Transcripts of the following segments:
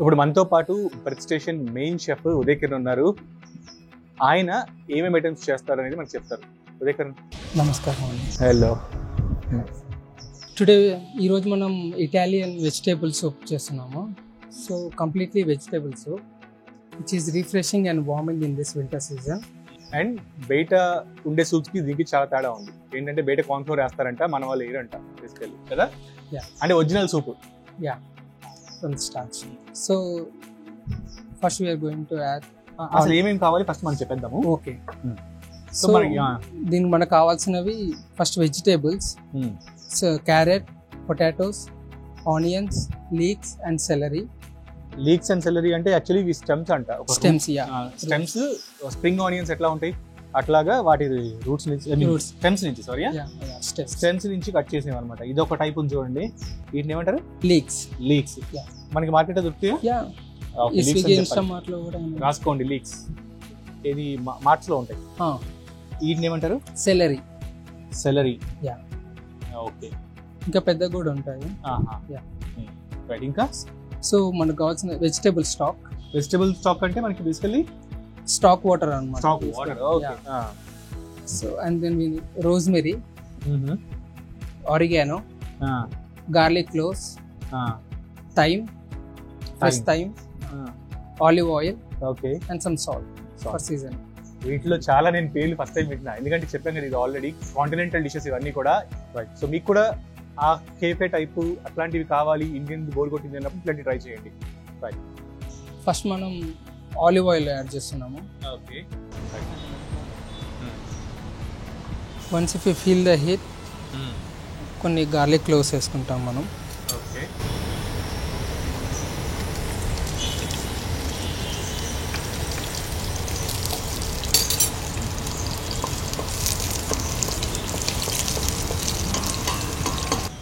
ఇప్పుడు మనతో పాటు breath station main chef Uday Kiran ఉన్నారు. ఆయన ఏమేమి ఐటమ్స్ చేస్తారు అనేది మనకు చెప్తారు. ఉదయ్ కిరణ్ నమస్కారం అండి. హలో. టుడే ఈరోజు మనం ఇటాలియన్ వెజిటేబుల్ సూప్ చేస్తున్నాము. So completely vegetable soup which is refreshing and warming in this winter season. And బయట ఉండే సూప్స్కి దీనికి చాలా తేడా ఉంది. ఏంటంటే బయట కార్న్ఫ్లోర్ వేస్తారంట, మన వాళ్ళు వేయరంట తీసుకెళ్ళి కదా. అంటే original soup. Yeah, from start. So first we are going to add అసలు ఏమేమి కావాలి ఫస్ట్ మనం చెప్పేద్దాము. ఓకే. సో దీనికి మనకు కావాల్సినవి first vegetables, so carrot, potatoes, onions, leaks and salary. Leaks and salary అంటే యాక్చువల్లీ ఇవి స్టెమ్స్ అంట. స్టెమ్స్. స్టెమ్స్ స్ప్రింగ్ ఆనియన్స్ ఎట్లా ఉంటాయి అట్లాగా వాటి రూట్స్ నుంచి, స్టెమ్స్ నుంచి కట్ చేసేవి అనమాట. ఇది ఒక టైప్ ఉంది చూడండి, వీటిని ఏమంటారు? లీక్స్. మనకి మార్కెట్ దొరుకుతాయా? రాసుకోండి, లీక్స్. ఇది మార్ట్స్ లో ఉంటాయి. వీటిని ఏమంటారు? సెలరీ. ఓకే. ఇంకా పెద్ద కూడా ఉంటాయి. ఇంకా సో మనకు కావాల్సిన వెజిటేబుల్ స్టాక్ అంటే మనకి బేసికల్లీ స్టాక్ వాటర్ అన్నమాట. Stock water. Okay. So and then we rosemary, oregano, garlic cloves, thyme, fresh thyme, olive oil, okay, and some salt for season. వీటిలో చాలా నేను పేర్లు ఫస్ట్ టైం వింటున్నా, ఎందుకంటే చెప్పాను కదా ఇది ఆల్రెడీ కాంటినెంటల్ డిషెస్ ఇవన్నీ కూడా. రైట్. సో మీకు కూడా ఆ కేఫే టైపు అట్లాంటివి కావాలి, ఇండియన్ బోర్ కొట్టింది అన్నప్పుడు ఇట్లాంటివి ట్రై చేయండి. రైట్. ఫస్ట్ మనం ఆలివ్ ఆయిల్ యాడ్ చేస్తున్నాము. Okay. Once if you feel the heat కొన్ని గార్లిక్ క్లోవ్స్ వేసుకుంటాం మనం. Okay.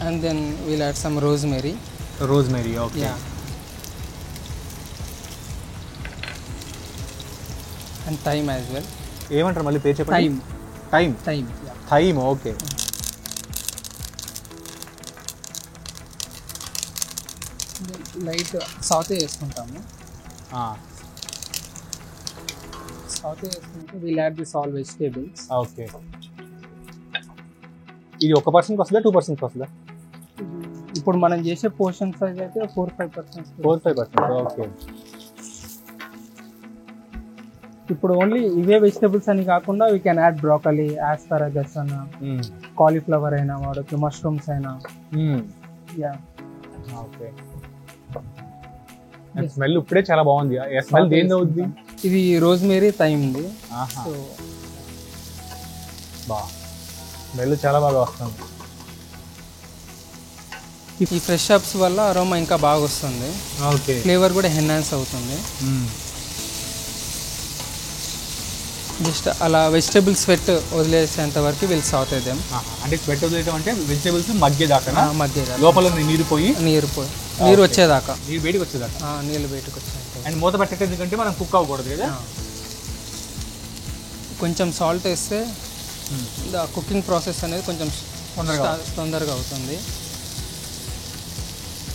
And then we'll add some rosemary. Okay. Yeah. And thyme as well. ఏమంటారు మళ్ళీ పేరు చెప్పండి? థైమ్. ఓకే. లైట్ సాటే వేసుకుంటాము. సాటే వేసుకుంటే we'll add this all vegetables. Okay. ఇది 1% వస్తుందా, 2% వస్తుందా? ఇప్పుడు మనం చేసే పోర్షన్ సైజ్ అయితే 4-5%. ఓకే. ఇప్పుడు ఓన్లీ ఇవే వెజిటబుల్స్ అని కాకుండా వీ కెన్ యాడ్ బ్రోకలీ, ఆస్పారగస్ అన్న, కాలీఫ్లవర్ అయినా వాడచ్చు, మష్రూమ్స్ అయినా. యా. ఓకే. స్మెల్ ఇప్పుడే చాలా బాగుంది. స్మెల్ దేని అవుద్ది? ఇది రోజ్మేరీ, థైమ్ ఉంది. సో స్మెల్ చాలా బాగా వస్తుంది. ఈ ఫ్రెష్ హర్బ్స్ వల్ల అరోమా ఇంకా బాగా వస్తుంది. ఓకే. ఫ్లేవర్ కూడా ఎన్హాన్స్ అవుతుంది. జస్ట్ అలా వెజిటబుల్ స్వెట్ వదిలేసేంత వరకు వీళ్ళు సాట్ అవుతాం. అంటే స్వెట్ వదిలేయడం అంటే వెజిటబుల్స్ మగ్గేదాకా, లోపల నీరు వచ్చేదాకా, నీళ్ళు బయటకు వచ్చేదాకా. నీళ్ళు బయటకు వచ్చేదాకా. అండ్ మూత పెట్టేది ఎందుకంటే మనం కుక్ అవ్వకూడదు కదా. కొంచెం సాల్ట్ వేస్తే కుకింగ్ ప్రాసెస్ అనేది కొంచెం తొందరగా అవుతుంది.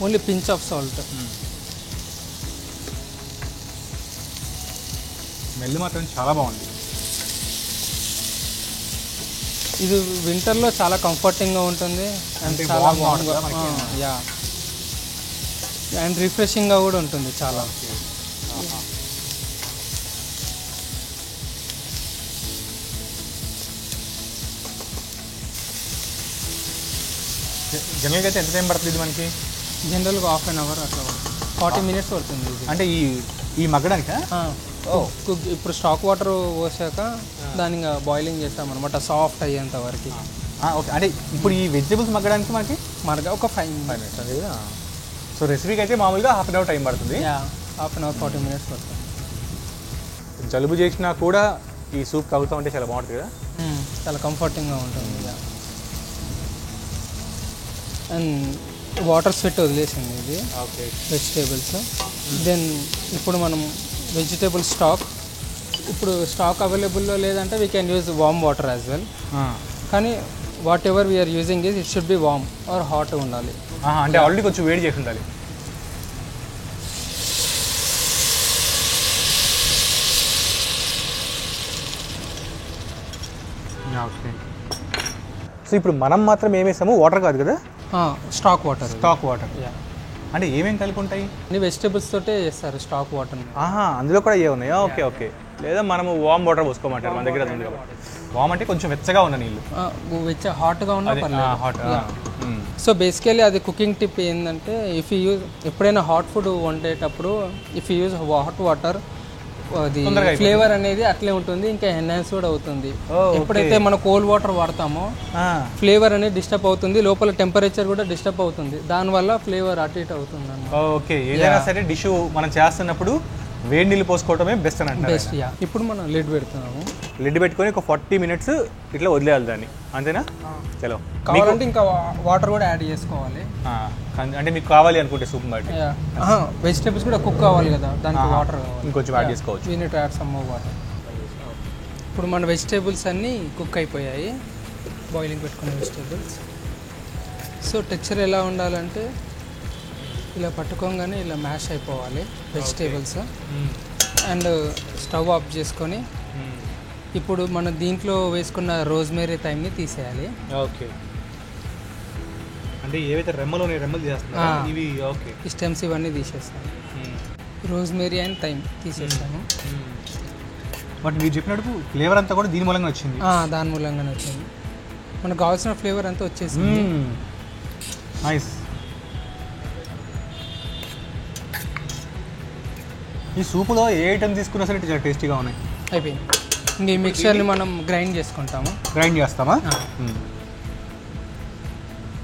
Only pinch of salt. Smell మాత్రం చాలా బాగుంది. ఇది వింటర్లో చాలా కంఫర్టింగ్గా ఉంటుంది అండ్ చాలా బాగుంటుంది. యా, అండ్ రిఫ్రెషింగ్గా కూడా ఉంటుంది చాలా. జనరల్గా అయితే ఎంత టైం పడుతుంది మనకి? జనరల్గా 1/2 అవర్ అట్లా 40 మినిట్స్ పడుతుంది. అంటే ఈ మగ్గడానికి ఇప్పుడు స్టాక్ వాటర్ పోసాక దాన్ని బాయిలింగ్ చేస్తాం అనమాట, సాఫ్ట్ అయ్యేంత వరకు. ఓకే. అంటే ఇప్పుడు ఈ వెజిటబుల్స్ మగ్గడానికి మనకి ఒక 5 మినిట్స్. సో రెసిపీకి అయితే మామూలుగా 1/2 అవర్ టైం పడుతుంది. 1/2 అవర్ 40 మినిట్స్ పడుతుంది. జలుబు చేసినా కూడా ఈ సూప్ తాగుతూ ఉంటే చాలా బాగుంటుంది కదా. చాలా కంఫర్టింగ్గా ఉంటుంది. అండ్ వాటర్ స్వెట్ వదిలేసింది ఇది. ఓకే. వెజిటేబుల్స్. దెన్ ఇప్పుడు మనం వెజిటేబుల్ స్టాక్ అవైలబుల్లో లేదంటే we can use warm water as well. కానీ whatever we are using is it should be warm or hot ఉండాలి. అంటే ఆల్రెడీ కొంచెం వేడి చేసి ఉండాలి. ఓకే. సో ఇప్పుడు మనం మాత్రం ఏం వేసాము, వాటర్ కాదు కదా, స్టాక్ వాటర్. Stock water. అంటే ఏమేమి కలిపి ఉంటాయి? అన్ని వెజిటేబుల్స్ తోటే చేస్తారు స్టాక్ వాటర్. అందులో కూడా ఏ ఉన్నాయా? Okay okay. లేదా మనము వామ్ వాటర్ పోసుకోమంటారు, మన దగ్గర ఉంది కాబట్టి. వామ్ అంటే కొంచెం వెచ్చగా ఉన్న నీళ్ళు, హాట్గా ఉన్న హాట్. సో బేసికలీ అది కుకింగ్ టిప్ ఏంటంటే, ఇఫ్ యూ యూజ్ ఎప్పుడైనా హాట్ ఫుడ్ వండేటప్పుడు if you use hot water, అది ఫ్లేవర్ అనేది అట్లే ఉంటుంది, ఇంకా ఎన్హాన్స్ కూడా అవుతుంది. ఎప్పుడైతే మనం కోల్డ్ వాటర్ వాడతామో ఫ్లేవర్ అనేది డిస్టర్బ్ అవుతుంది, లోపల టెంపరేచర్ కూడా డిస్టర్బ్ అవుతుంది, దానివల్ల ఫ్లేవర్ అటు ఇటు అవుతుంది అన్న. ఓకే. ఏదైనా సరే డిష్ మనం చేస్తున్నప్పుడు వేడి నీళ్ళు పోసుకోవడమే బెస్ట్ అని అంటే బెస్ట్. ఇప్పుడు మనం లిడ్ పెడుతున్నాము. లిడ్ పెట్టుకొని ఒక 40 minutes ఇట్లా వదిలేయాలి దాన్ని, అంతేనా? చలో. కావాలంటే ఇంకా వాటర్ కూడా యాడ్ చేసుకోవాలి, అంటే మీకు కావాలి అనుకుంటే సూప్ బట్టి. వెజిటేబుల్స్ కూడా కుక్ కావాలి కదా, దానికి వాటర్ కావాలి, ఇంకొంచెం యాడ్ చేసుకోవచ్చు. We need to add some more water. ఇప్పుడు మన వెజిటేబుల్స్ అన్నీ కుక్ అయిపోయాయి, బాయిలింగ్ పెట్టుకునే వెజిటేబుల్స్. సో టెక్స్చర్ ఎలా ఉండాలంటే ఇలా పట్టుకోగానే ఇలా మ్యాష్ అయిపోవాలి వెజిటేబుల్స్. అండ్ స్టవ్ ఆఫ్ చేసుకొని ఇప్పుడు మన దీంట్లో వేసుకున్న రోజ్మేరీ థైమ్ని తీసేయాలి. ఓకే. అంటే ఏవైతే రెమ్మలు చేస్తున్నాయి ఇవి, ఓకే, ఈ స్టెమ్స్ ఇవన్నీ తీసేస్తాను. రోజ్మేరీ అండ్ థైమ్ తీసేస్తాను. బట్ మీరు చెప్పినట్టు ఫ్లేవర్ అంతా కూడా దీని మూలంగా వచ్చింది. దాని మూలంగానే వచ్చింది, మనకు కావాల్సిన ఫ్లేవర్ అంతా వచ్చేసింది. నైస్. ఈ సూపులో ఏ ఐటమ్ తీసుకున్నా సరే చాలా టేస్టీగా ఉన్నాయి. అయిపోయింది. ఇంక ఈ మిక్చర్ని మనం గ్రైండ్ చేసుకుంటాము. గ్రైండ్ చేస్తామా?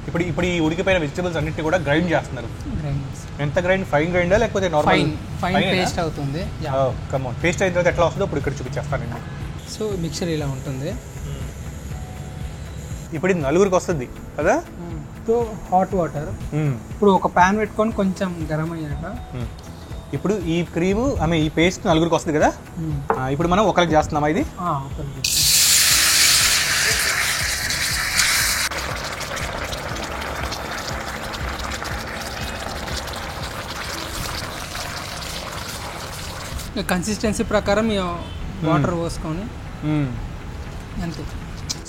ఇప్పుడు ఈ ఉడికిపోయిన వెజిటబుల్స్ అన్నిటిని కూడా గ్రైండ్ చేస్తున్నారు. ఎంత గ్రైండ్? ఫైన్ గ్రైండా లేకపోతే నార్మల్? ఫైన్ పేస్ట్ అవుతుంది. Come on. పేస్ట్ అయిన తర్వాత ఎట్లా వస్తుందో ఇప్పుడు ఇక్కడ చూపించేస్తాను. సో మిక్చర్ ఇలా ఉంటుంది. ఇప్పుడు ఇది 4గురికి వస్తుంది కదా. సో హాట్ వాటర్ ఇప్పుడు ఒక ప్యాన్ పెట్టుకొని కొంచెం గరం అయ్యాక ఇప్పుడు ఈ క్రీము ఈ పేస్ట్ 4గురికి వస్తుంది కదా. ఇప్పుడు మనం ఒకరికి చేస్తున్నామా ఇది? కన్సిస్టెన్సీ ప్రకారం వాటర్ పోసుకొని అంతే.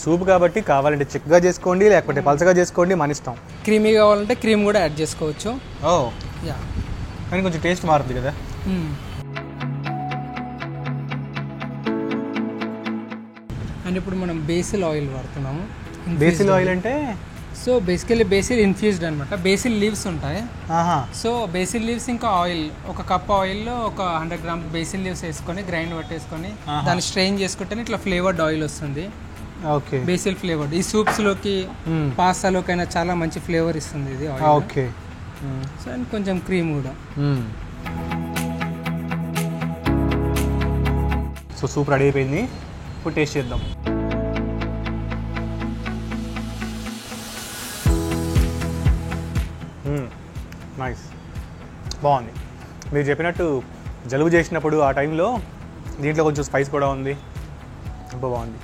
సూప్ కాబట్టి కావాలంటే చిక్కగా చేసుకోండి, లేకపోతే పలచగా చేసుకోండి, మన ఇష్టం. క్రీమీ కావాలంటే క్రీమ్ కూడా యాడ్ చేసుకోవచ్చు. యా, కానీ కొంచెం టేస్ట్ మారుతుంది కదా. అండ్ ఇప్పుడు మనం బేసిల్ ఆయిల్ వాడుతున్నాము. బేసిల్ ఆయిల్ అంటే సో బేసికలీ బేసిల్ ఇన్ఫ్యూజ్డ్ అనమాట. బేసిల్ లీవ్స్ ఉంటాయి. సో బేసిల్ లీవ్స్ ఇంకా ఆయిల్, ఒక కప్ ఆయిల్లో ఒక 100 grams బేసిల్ లీవ్స్ వేసుకొని గ్రైండ్ పట్టేసుకొని దాన్ని స్ట్రెయిన్ చేసుకుంటే ఇట్లా ఫ్లేవర్డ్ ఆయిల్ వస్తుంది. ఓకే. బేసిల్ ఫ్లేవర్డ్ ఈ సూప్స్ లోకి పాస్తాలోకి అయినా చాలా మంచి ఫ్లేవర్ ఇస్తుంది ఇది ఆయిల్. ఓకే. సో అండ్ కొంచెం క్రీమ్ కూడా. సో సూప్ రెడీ అయిపోయింది. ఇప్పుడు టేస్ట్ చేద్దాం. నైస్, బాగుంది. మీరు చెప్పినట్టు జలుబు చేసినప్పుడు ఆ టైంలో దీంట్లో కొంచెం స్పైస్ కూడా ఉంది, బాగుంది.